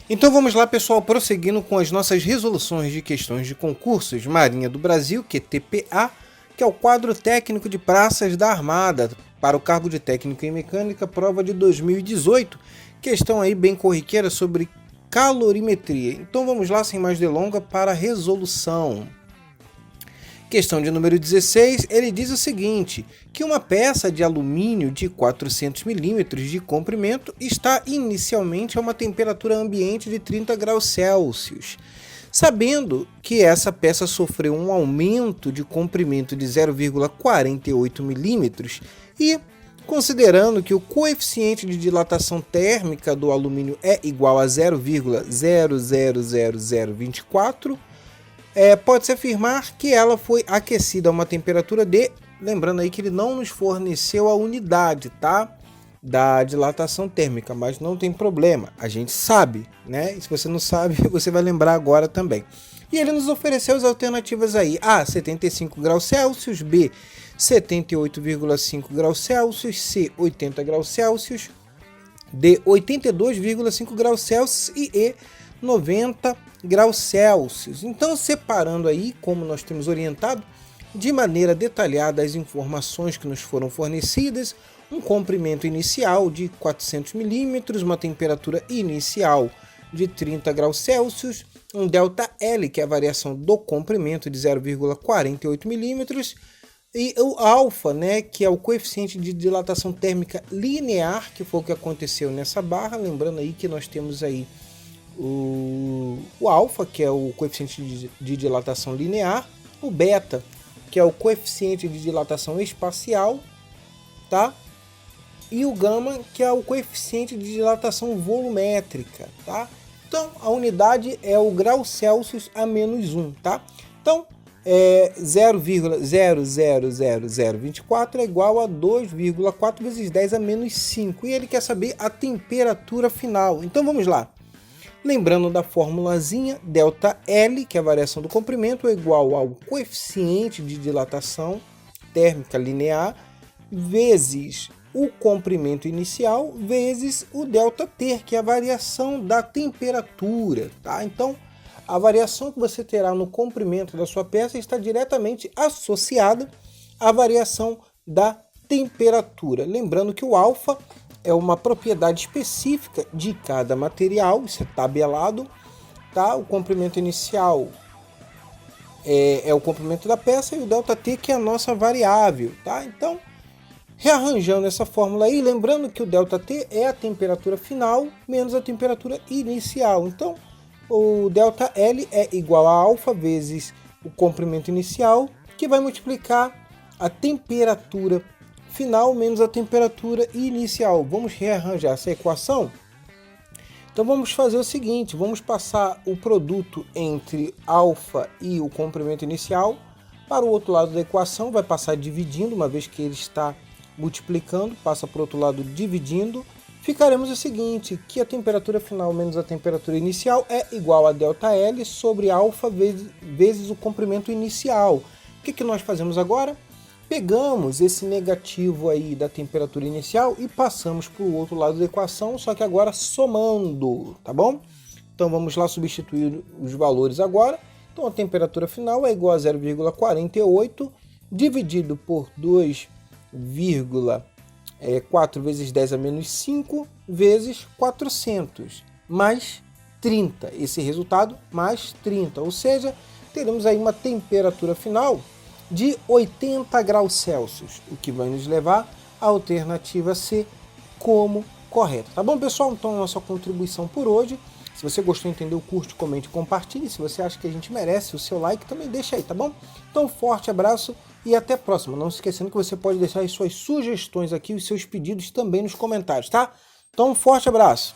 Então vamos lá, pessoal, prosseguindo com as nossas resoluções de questões de concursos Marinha do Brasil, QTPA, que é o quadro técnico de praças da Armada, para o cargo de técnico em mecânica, prova de 2018, questão aí bem corriqueira sobre calorimetria. Então vamos lá, sem mais delongas, para a resolução. Questão de número 16, ele diz o seguinte, que uma peça de alumínio de 400 milímetros de comprimento está inicialmente a uma temperatura ambiente de 30 graus Celsius. Sabendo que essa peça sofreu um aumento de comprimento de 0,48 milímetros e considerando que o coeficiente de dilatação térmica do alumínio é igual a 0,000024, pode-se afirmar que ela foi aquecida a uma temperatura de... Lembrando aí que ele não nos forneceu a unidade, tá? Da dilatação térmica, mas não tem problema, a gente sabe, né? E se você não sabe, você vai lembrar agora também. E ele nos ofereceu as alternativas aí: A, 75 graus Celsius, B, 78,5 graus Celsius, C, 80 graus Celsius, D, 82,5 graus Celsius e E, 90 graus Celsius. Então, separando aí, como nós temos orientado, de maneira detalhada as informações que nos foram fornecidas, um comprimento inicial de 400 milímetros, uma temperatura inicial de 30 graus Celsius, um ΔL, que é a variação do comprimento de 0,48 milímetros, e o alfa, né, que é o coeficiente de dilatação térmica linear, que foi o que aconteceu nessa barra. Lembrando aí que nós temos aí o alfa, que é o coeficiente de dilatação linear, o beta, que é o coeficiente de dilatação espacial, tá? E o gama, que é o coeficiente de dilatação volumétrica, tá? Então, a unidade é o grau Celsius a menos 1, tá? Então, 0,00024 é igual a 2,4 vezes 10 a menos 5. E ele quer saber a temperatura final. Então, vamos lá. Lembrando da formulazinha, ΔL, que é a variação do comprimento, é igual ao coeficiente de dilatação térmica linear, vezes o comprimento inicial, vezes o ΔT, que é a variação da temperatura, tá? Então, a variação que você terá no comprimento da sua peça está diretamente associada à variação da temperatura. Lembrando que o alfa é uma propriedade específica de cada material, isso é tabelado, tá? O comprimento inicial é o comprimento da peça e o ΔT, que é a nossa variável, tá? Então, rearranjando essa fórmula aí, lembrando que o ΔT é a temperatura final menos a temperatura inicial. Então, o ΔL é igual a alfa vezes o comprimento inicial, que vai multiplicar a temperatura final menos a temperatura inicial. Vamos rearranjar essa equação? Então vamos fazer o seguinte, vamos passar o produto entre alfa e o comprimento inicial para o outro lado da equação, vai passar dividindo, uma vez que ele está multiplicando, passa para o outro lado dividindo. Ficaremos o seguinte, que a temperatura final menos a temperatura inicial é igual a ΔL sobre alfa vezes o comprimento inicial. O que nós fazemos agora? Pegamos esse negativo aí da temperatura inicial e passamos para o outro lado da equação, só que agora somando, tá bom? Então vamos lá substituir os valores agora. Então a temperatura final é igual a 0,48 dividido por 2,4 vezes 10 a menos 5 vezes 400 mais 30. Esse resultado mais 30, ou seja, teremos aí uma temperatura final de 80 graus Celsius, o que vai nos levar à alternativa C como correta. Tá bom, pessoal? Então, nossa contribuição por hoje. Se você gostou, entendeu, curte, comente, compartilhe. Se você acha que a gente merece o seu like, também deixa aí, tá bom? Então, forte abraço e até a próxima. Não se esquecendo que você pode deixar as suas sugestões aqui, os seus pedidos também nos comentários, tá? Então, forte abraço!